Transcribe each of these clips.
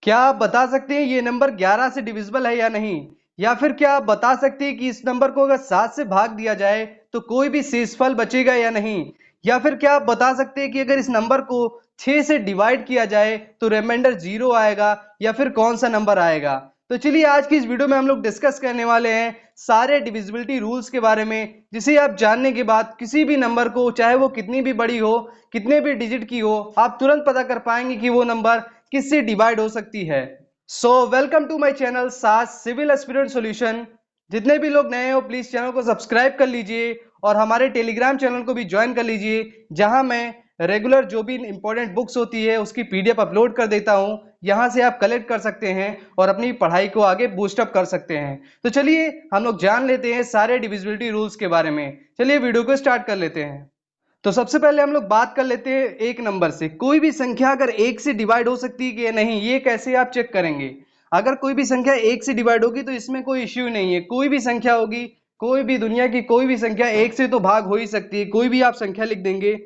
क्या आप बता सकते हैं ये नंबर 11 से डिविजिबल है या नहीं? या फिर क्या आप बता सकते हैं कि इस नंबर को अगर 7 से भाग दिया जाए तो कोई भी शेषफल बचेगा या नहीं? या फिर क्या आप बता सकते हैं कि अगर इस नंबर को 6 से डिवाइड किया जाए तो रिमाइंडर 0 आएगा या फिर कौन सा नंबर आएगा? तो चलिए आज की इस वीडियो में हम लोग डिस्कस करने वाले हैं सारे डिविजिबिलिटी रूल्स के बारे में, जिसे आप जानने के बाद किसी भी नंबर को, चाहे वो कितनी भी बड़ी हो, कितने भी डिजिट की हो, आप तुरंत पता कर पाएंगे कि वो नंबर किससे डिवाइड हो सकती है। So welcome to my channel सास सिविल एस्पिरेंट सॉल्यूशन। जितने भी लोग नए हो प्लीज चैनल को सब्सक्राइब कर लीजिए और हमारे टेलीग्राम चैनल को भी ज्वाइन कर लीजिए, जहां मैं रेगुलर जो भी इंपॉर्टेंट बुक्स होती है उसकी पीडीएफ अपलोड कर देता हूं। यहां से आप कलेक्ट कर सकते हैं और अपनी पढ़ाई को आगे बूस्टअप कर सकते हैं। तो चलिए हम लोग जान लेते हैं सारे डिविजिबिलिटी रूल्स के बारे में। चलिए वीडियो को स्टार्ट कर लेते हैं। तो सबसे पहले हम लोग बात कर लेते हैं एक नंबर से। कोई भी संख्या अगर एक से डिवाइड हो सकती है कि नहीं, ये कैसे आप चेक करेंगे? अगर कोई भी संख्या एक से डिवाइड होगी तो इसमें कोई इश्यू नहीं है। कोई भी संख्या होगी, कोई भी दुनिया की कोई भी संख्या एक से तो भाग हो ही सकती है। कोई भी आप संख्या लिख देंगे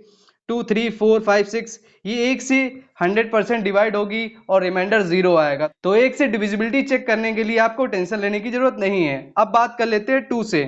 2 3 4 5 6, ये एक से 100% डिवाइड होगी और रिमाइंडर 0 आएगा। तो एक से डिविजिबिलिटी चेक करने के लिए आपको टेंशन लेने की जरूरत नहीं है। अब बात कर लेते हैं 2 से,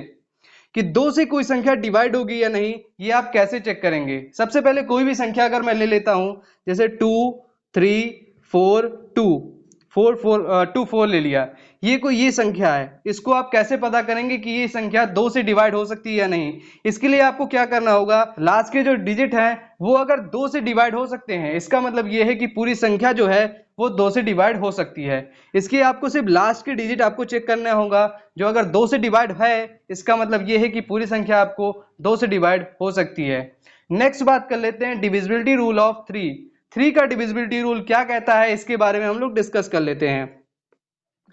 कि 2 से कोई संख्या डिवाइड होगी या नहीं, ये आप कैसे चेक करेंगे? सबसे पहले कोई भी संख्या अगर मैं ले लेता हूं, जैसे 2 3 4 2 4 4 2 4 ले लिया, ये संख्या है, इसको आप कैसे पता करेंगे कि ये संख्या 2 से डिवाइड हो सकती है या नहीं? इसके लिए आपको क्या करना होगा, लास्ट के जो डिजिट हैं वो अगर 2 से डिवाइड हो सकते हैं, इसका मतलब ये है कि पूरी संख्या जो है वो 2 से डिवाइड हो सकती है। इसके आपको सिर्फ लास्ट के डिजिट आपको चेक करना होगा, जो अगर 2 से डिवाइड है इसका मतलब ये है कि पूरी संख्या आपको 2 से डिवाइड हो सकती है। नेक्स्ट बात कर लेते हैं डिविजिबिलिटी रूल ऑफ 3। 3 का डिविजिबिलिटी रूल क्या कहता है, इसके बारे में हम लोग डिस्कस कर लेते हैं।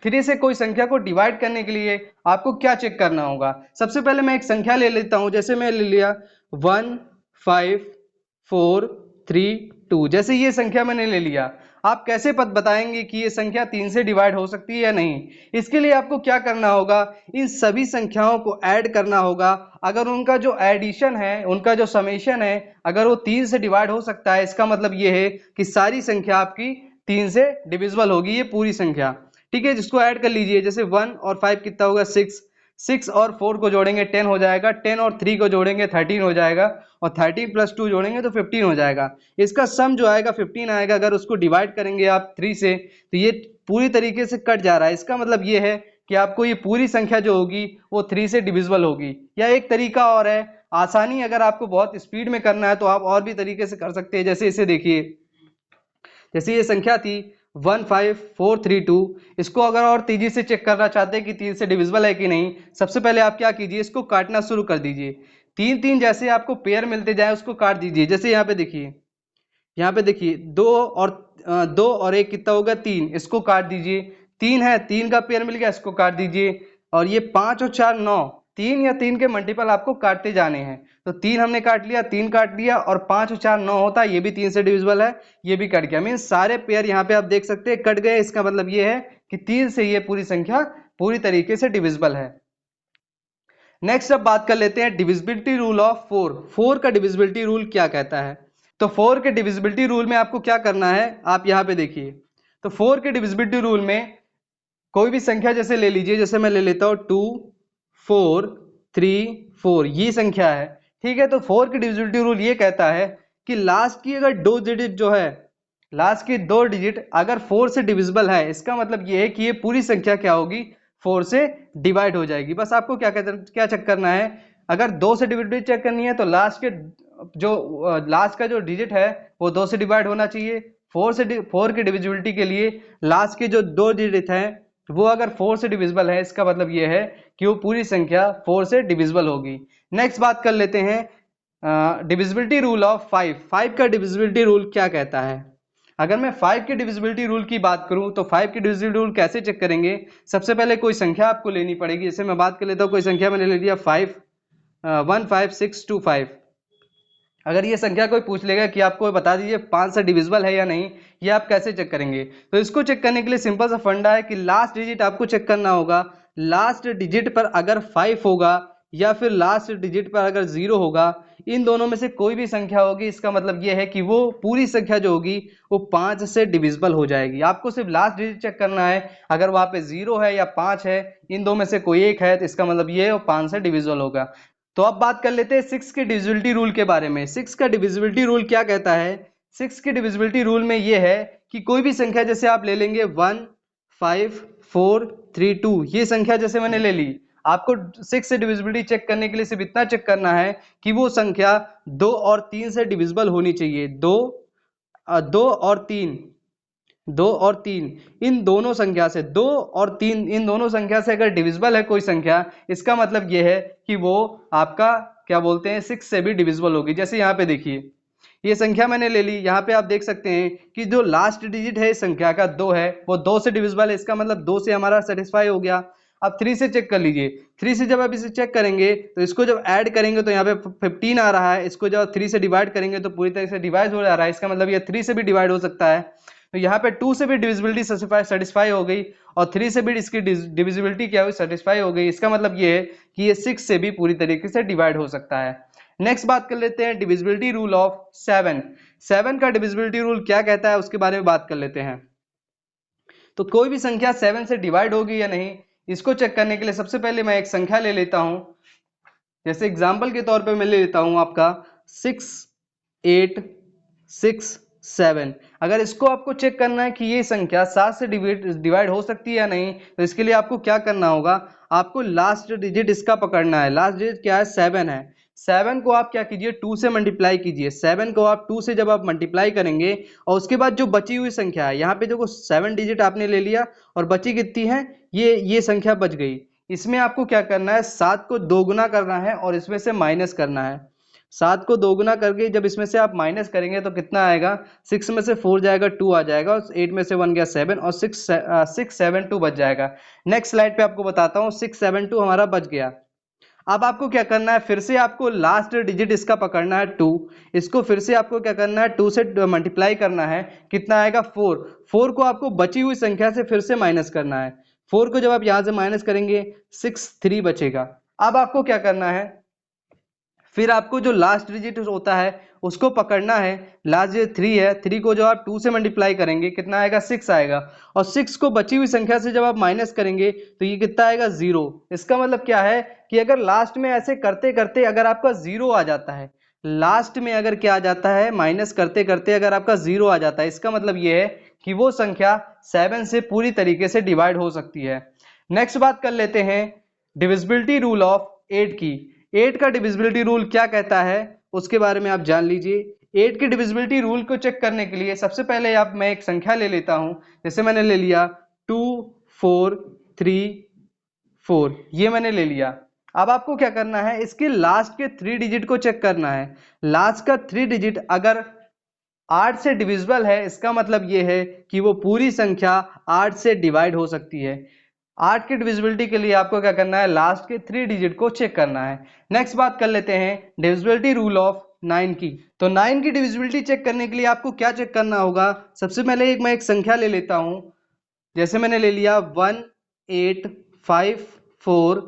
3 से कोई संख्या को डिवाइड करने के लिए आपको क्या चेक करना होगा? सबसे पहले मैं एक संख्या ले लेता हूं, जैसे मैं ले लिया 1 5 4 3 2। जैसे ये संख्या मैंने ले लिया, आप कैसे बताएंगे कि ये संख्या 3 से डिवाइड हो सकती है या नहीं? इसके लिए आपको क्या करना होगा, इन सभी संख्याओं को ऐड करना होगा। अगर उनका जो एडिशन है, उनका जो समेशन है, अगर वो 3 से डिवाइड हो सकता है, इसका मतलब ये है कि सारी संख्या आपकी 3 से डिविजिबल होगी, ये पूरी संख्या। ठीक है, जिसको ऐड कर लीजिए, जैसे 1 और 5 कितना होगा 6, 6 और 4 को जोड़ेंगे 10 हो जाएगा, 10 और 3 को जोड़ेंगे 13 हो जाएगा, और 13 प्लस 2 जोड़ेंगे तो 15 हो जाएगा। इसका सम जो आएगा 15 आएगा। अगर उसको डिवाइड करेंगे आप 3 से तो ये पूरी तरीके से कट जा रहा है। इसका मतलब ये है कि आपको ये पूरी संख्या जो होगी वो 3 से डिविजिबल होगी। या एक तरीका और है, आसानी अगर आपको बहुत स्पीड में करना है तो आप और भी तरीके से कर सकते हैं। जैसे इसे देखिए, जैसे ये संख्या थी 15432, इसको अगर और तेजी से चेक करना चाहते हैं कि 3 से डिविजिबल है कि नहीं, सबसे पहले आप क्या कीजिए, इसको काटना शुरू कर दीजिए। 3 3 जैसे आपको पेयर मिलते जाए उसको काट दीजिए। जैसे यहाँ पे देखिए, यहाँ पे देखिए 2 और 1 कितना होगा 3, इसको काट दीजिए। 3 है, 3 का पेयर मिल गया, इसको काट दीजिए। और ये 5 और 4 9, 3 या 3 के मल्टीपल आपको काटते जाने हैं। तो 3 हमने काट लिया, 3 काट लिया, और 5 और 4 9 होता है, ये भी 3 से डिविजिबल है, ये भी कट गया। मीन सारे पेयर यहाँ पे आप देख सकते हैं कट गए। इसका मतलब ये है कि 3 से ये पूरी संख्या पूरी तरीके से डिविजिबल है। नेक्स्ट अब बात कर लेते हैं डिविजिबिलिटी रूल ऑफ 4। 4 का डिविजिबिलिटी रूल क्या कहता है? तो 4 के डिविजिबिलिटी रूल में आपको क्या करना है, आप यहाँ पे देखिए। तो 4 के डिविजिबिलिटी रूल में कोई भी संख्या जैसे ले लीजिए, जैसे मैं ले लेता हूँ 2 4 3 4, ये संख्या है। ठीक है, तो 4 की डिविजिबिलिटी रूल ये कहता है कि लास्ट की अगर 2 डिजिट जो है, लास्ट की 2 डिजिट अगर 4 से डिविजिबल है, इसका मतलब ये है कि ये पूरी संख्या क्या होगी, 4 से डिवाइड हो जाएगी। बस आपको क्या चेक करना है, अगर 2 से डिविजिबिलिटी चेक करनी है तो लास्ट का जो डिजिट है वो 2 से डिवाइड होना चाहिए। 4 की डिविजिबिलिटी के लिए लास्ट के जो 2 डिजिट हैं वो अगर 4 से डिविजिबल है, इसका मतलब ये है कि वो पूरी संख्या 4 से डिविजिबल होगी। नेक्स्ट बात कर लेते हैं डिविजिबिलिटी रूल ऑफ 5। 5 का डिविजिबिलिटी रूल क्या कहता है? अगर मैं 5 की डिविजिबिलिटी रूल की बात करूं तो 5 की डिविजिबिलिटी रूल कैसे चेक करेंगे? सबसे पहले कोई संख्या आपको लेनी पड़ेगी। जैसे मैं बात कर लेता हूं, कोई संख्या मैंने ले लिया 15625। अगर ये संख्या कोई पूछ लेगा कि आपको बता दीजिए 5 से डिविजिबल है या नहीं, ये आप कैसे चेक करेंगे? तो इसको चेक करने के लिए सिंपल सा फंडा है कि लास्ट डिजिट आपको चेक करना होगा। लास्ट डिजिट पर अगर 5 होगा या फिर लास्ट डिजिट पर अगर 0 होगा, इन दोनों में से कोई भी संख्या होगी, इसका मतलब ये है कि वो पूरी संख्या जो होगी वो 5 से डिविजिबल हो जाएगी। आपको सिर्फ लास्ट डिजिट चेक करना है, अगर वहां पे 0 है या 5 है, इन दो में से कोई एक है, तो इसका मतलब ये 5 से डिविजिबल होगा। तो अब बात कर लेते हैं 6 के डिविजिबिलिटी रूल के बारे में। 6 का डिविजिबिलिटी रूल क्या कहता है? 6 के डिविजिबिलिटी रूल में ये है कि कोई भी संख्या जैसे आप ले लेंगे 1 5 4 3 2, ये संख्या जैसे मैंने ले ली, आपको 6 से डिविजिबिलिटी चेक करने के लिए सिर्फ इतना चेक करना है कि वो संख्या 2 और 3 से डिविजिबल होनी चाहिए। 2 और 3, 2 और 3 इन दोनों संख्या से, 2 और 3 इन दोनों संख्या से अगर डिविजिबल है कोई संख्या, इसका मतलब ये है कि वो आपका क्या बोलते हैं 6 से भी डिविजिबल होगी। जैसे यहाँ पे देखिए, ये संख्या मैंने ले ली, यहाँ पे आप देख सकते हैं कि जो लास्ट डिजिट है इस संख्या का 2 है, वो 2 से डिविजिबल है, इसका मतलब 2 से हमारा सेटिस्फाई हो गया। अब 3 से चेक कर लीजिए, 3 से जब आप इसे चेक करेंगे तो इसको जब ऐड करेंगे तो यहाँ पे 15 आ रहा है, इसको जब 3 से डिवाइड करेंगे तो पूरी तरह से डिवाइड हो जा रहा है, इसका मतलब ये 3 से भी डिवाइड हो सकता है। तो यहाँ पे 2 से भी डिविजिबिलिटी सेटिस्फाई हो गई और 3 से भी इसकी डिविजिबिलिटी क्या हुई, सेटिस्फाई हो गई। इसका मतलब ये है कि ये 6 से भी पूरी तरीके से डिवाइड हो सकता है। नेक्स्ट बात कर लेते हैं डिविजिबिलिटी रूल ऑफ 7। 7 का डिविजिबिलिटी रूल क्या कहता है उसके बारे में बात कर लेते हैं। तो कोई भी संख्या 7 से डिवाइड होगी या नहीं, इसको चेक करने के लिए सबसे पहले मैं एक संख्या ले लेता हूं। जैसे एग्जाम्पल के तौर पे मैं ले लेता हूं आपका 6 8 6 7। अगर इसको आपको चेक करना है कि ये संख्या 7 से डिवाइड हो सकती है या नहीं, तो इसके लिए आपको क्या करना होगा, आपको लास्ट डिजिट इसका पकड़ना है। लास्ट डिजिट क्या है, 7 है। 7 को आप क्या कीजिए, 2 से मल्टीप्लाई कीजिए। 7 को आप 2 से जब आप मल्टीप्लाई करेंगे और उसके बाद जो बची हुई संख्या है, यहाँ पे देखो 7 डिजिट आपने ले लिया और बची कितनी है, ये संख्या बच गई। इसमें आपको क्या करना है, 7 को दोगुना करना है और इसमें से माइनस करना है। 7 को दोगुना करके जब इसमें से आप माइनस करेंगे तो कितना आएगा, 6 में से 4 जाएगा, 2 आ जाएगा, और 8 में से 1 गया 7 और 672 बच जाएगा। नेक्स्ट स्लाइड पे आपको बताता हूँ, 672 हमारा बच गया। अब आपको क्या करना है, फिर से आपको लास्ट डिजिट इसका पकड़ना है 2। इसको फिर से आपको क्या करना है, 2 से मल्टीप्लाई करना है, कितना आएगा 4। 4 को आपको बची हुई संख्या से फिर से माइनस करना है। 4 को जब आप यहां से माइनस करेंगे 6 3 बचेगा। अब आपको क्या करना है, फिर आपको जो लास्ट डिजिट होता है उसको पकड़ना है। लास्ट डिजिट 3 है, 3 को जब आप 2 से मल्टीप्लाई करेंगे कितना आएगा, 6 आएगा, और 6 को बची हुई संख्या से जब आप माइनस करेंगे तो ये कितना आएगा, 0। इसका मतलब क्या है कि अगर लास्ट में ऐसे करते करते अगर आपका 0 आ जाता है, लास्ट में अगर क्या आ जाता है, माइनस करते करते अगर आपका 0 आ जाता है, इसका मतलब ये है कि वो संख्या 7 से पूरी तरीके से डिवाइड हो सकती है। नेक्स्ट बात कर लेते हैं डिविजिबिलिटी रूल ऑफ 8 की। 8 का डिविजिबिलिटी रूल क्या कहता है उसके बारे में आप जान लीजिए। 8 के डिविजिबिलिटी रूल को चेक करने के लिए सबसे पहले मैं एक संख्या ले लेता हूं। जैसे मैंने ले लिया 2 4 3 4, ये मैंने ले लिया। अब आपको क्या करना है, इसके लास्ट के 3 डिजिट को चेक करना है। लास्ट का 3 डिजिट अगर 8 से डिविजिबल है, इसका मतलब ये है कि वो पूरी संख्या 8 से डिवाइड हो सकती है। 8 की डिविजिबिलिटी के लिए आपको क्या करना है, लास्ट के 3 डिजिट को चेक करना है। नेक्स्ट बात कर लेते हैं डिविजिबिलिटी रूल ऑफ 9 की। तो 9 की डिविजिबिलिटी चेक करने के लिए आपको क्या चेक करना होगा, सबसे पहले मैं एक संख्या ले लेता हूं। जैसे मैंने ले लिया 1 8 5 4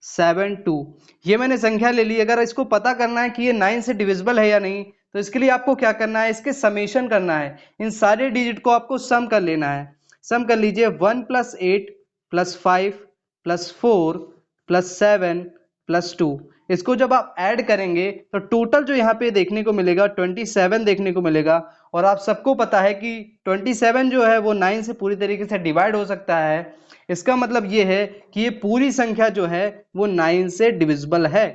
7 2, ये मैंने संख्या ले ली। अगर इसको पता करना है कि ये 9 से डिविजिबल है या नहीं, तो इसके लिए आपको क्या करना है, इसके समेशन करना है। इन सारे डिजिट को आपको सम कर लेना है। सम कर लीजिए, 1 + 8 + 5 + 4 + 7 + 2। इसको जब आप ऐड करेंगे तो टोटल जो यहाँ पे देखने को मिलेगा 27 देखने को मिलेगा। और आप सबको पता है कि 27 जो है वो 9 से पूरी तरीके से डिवाइड हो सकता है। इसका मतलब ये है कि ये पूरी संख्या जो है वो 9 से डिविजिबल है।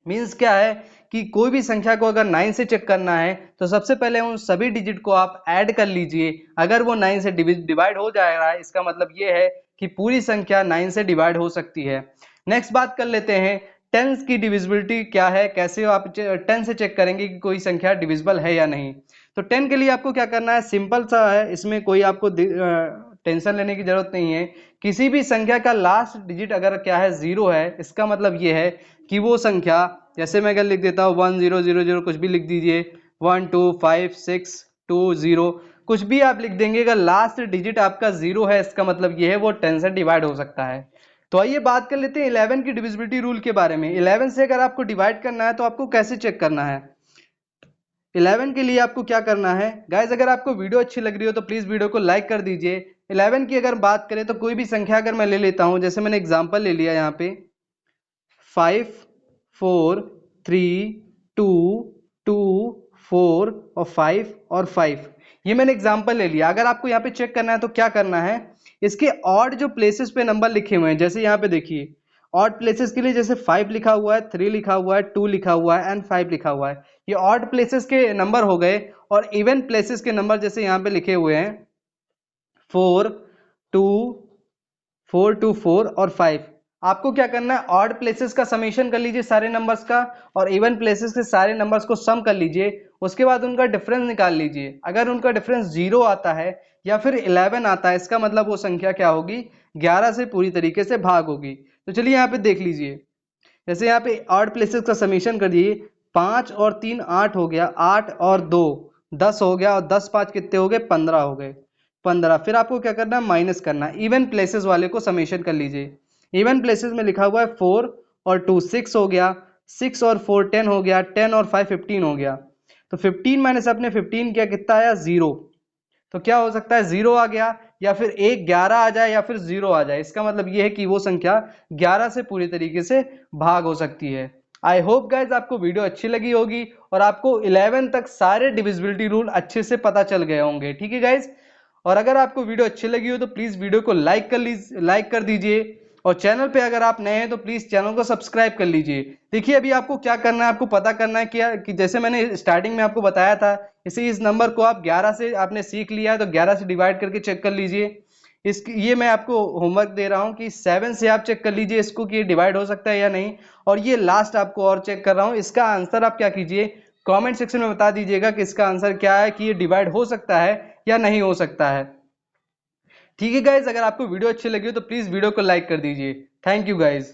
मीन्स क्या है कि कोई भी संख्या को अगर 9 से चेक करना है तो सबसे पहले उन सभी डिजिट को आप ऐड कर लीजिए। अगर वो 9 से डिवाइड हो जा रहा है, इसका मतलब ये है कि पूरी संख्या 9 से डिवाइड हो सकती है। नेक्स्ट बात कर लेते हैं 10 की डिविजिबिलिटी क्या है, कैसे आप 10 से चेक करेंगे कि कोई संख्या डिविजिबल है या नहीं। तो 10 के लिए आपको क्या करना है, सिंपल सा है, इसमें कोई आपको टेंशन लेने की जरूरत नहीं है। किसी भी संख्या का लास्ट डिजिट अगर क्या है 0 है, इसका मतलब ये है कि वो संख्या, जैसे मैं अगर लिख देता हूँ 1 0 0 0, कुछ भी लिख दीजिए, 1 2 5 6 2 0, कुछ भी आप लिख देंगे, अगर लास्ट डिजिट आपका 0 है, इसका मतलब ये है वो 10 से डिवाइड हो सकता है। तो आइए बात कर लेते हैं 11 की डिविजिबिलिटी रूल के बारे में। 11 से अगर आपको डिवाइड करना है तो आपको कैसे चेक करना है। 11 के लिए आपको क्या करना है गाइज, अगर आपको वीडियो अच्छी लग रही हो तो प्लीज वीडियो को लाइक कर दीजिए। 11 की अगर बात करें तो कोई भी संख्या अगर मैं ले लेता हूं, जैसे मैंने एग्जांपल ले लिया यहाँ पे 5 4 3 2 2 4 और 5 और 5, ये मैंने एग्जांपल ले लिया। अगर आपको यहाँ पे चेक करना है तो क्या करना है, इसके ऑड जो प्लेसेस पे नंबर लिखे हुए हैं, जैसे यहाँ पे देखिए ऑड प्लेसेस के लिए जैसे 5 लिखा हुआ है, 3 लिखा हुआ है, 2 लिखा हुआ है एंड 5 लिखा हुआ है, ये ऑड प्लेसेस के नंबर हो गए। और इवन प्लेसेस के नंबर जैसे यहाँ पे लिखे हुए हैं 4 2 4 2 4 और 5, आपको क्या करना है ऑड प्लेसेस का समेशन कर लीजिए सारे नंबर्स का, और इवन प्लेसेस के सारे नंबर्स को सम कर लीजिए। उसके बाद उनका डिफरेंस निकाल लीजिए। अगर उनका डिफरेंस 0 आता है या फिर 11 आता है, इसका मतलब वो संख्या क्या होगी, 11 से पूरी तरीके से भाग होगी। तो चलिए यहाँ पे देख लीजिए, जैसे यहाँ पे ऑड प्लेसेस का समेशन कर दिए, 5 और 3 8 हो गया, 8 और 2 10 हो गया, और 10 5 कितने हो गए, 15 हो गए, 15। फिर आपको क्या करना है, माइनस करना है। इवन प्लेसेस वाले को समेशन कर लीजिए। इवन प्लेसेस में लिखा हुआ है 4 और 2 6 हो गया, 6 और 4 10 हो गया, 10 और 5 15 हो गया। तो 15 माइनस अपने 15 किया, कितना आया, 0। तो क्या हो सकता है, 0 आ गया, या फिर एक 11 आ जाए, या फिर 0 आ जाए। इसका मतलब ये है कि वो संख्या 11 से पूरी तरीके से भाग हो सकती है। आई होप गाइज आपको वीडियो अच्छी लगी होगी और आपको 11 तक सारे डिविजिबिलिटी रूल अच्छे से पता चल गए होंगे। ठीक है गाइज, और अगर आपको वीडियो अच्छी लगी हो तो प्लीज वीडियो को लाइक कर दीजिए, और चैनल पे अगर आप नए हैं तो प्लीज चैनल को सब्सक्राइब कर लीजिए। देखिए अभी आपको क्या करना है, आपको पता करना है कि जैसे मैंने स्टार्टिंग में आपको बताया था, इस नंबर को आप 11 से आपने सीख लिया है तो 11 से डिवाइड करके चेक कर लीजिए। ये मैं आपको होमवर्क दे रहा हूँ कि 7 से आप चेक कर लीजिए इसको कि ये डिवाइड हो सकता है या नहीं। और ये लास्ट आपको और चेक कर रहा हूँ, इसका आंसर आप क्या कीजिए, कमेंट सेक्शन में बता दीजिएगा कि इसका आंसर क्या है, कि ये डिवाइड हो सकता है या नहीं हो सकता है। ठीक है गाइज, अगर आपको वीडियो अच्छी लगी हो तो प्लीज वीडियो को लाइक कर दीजिए। Thank you guys.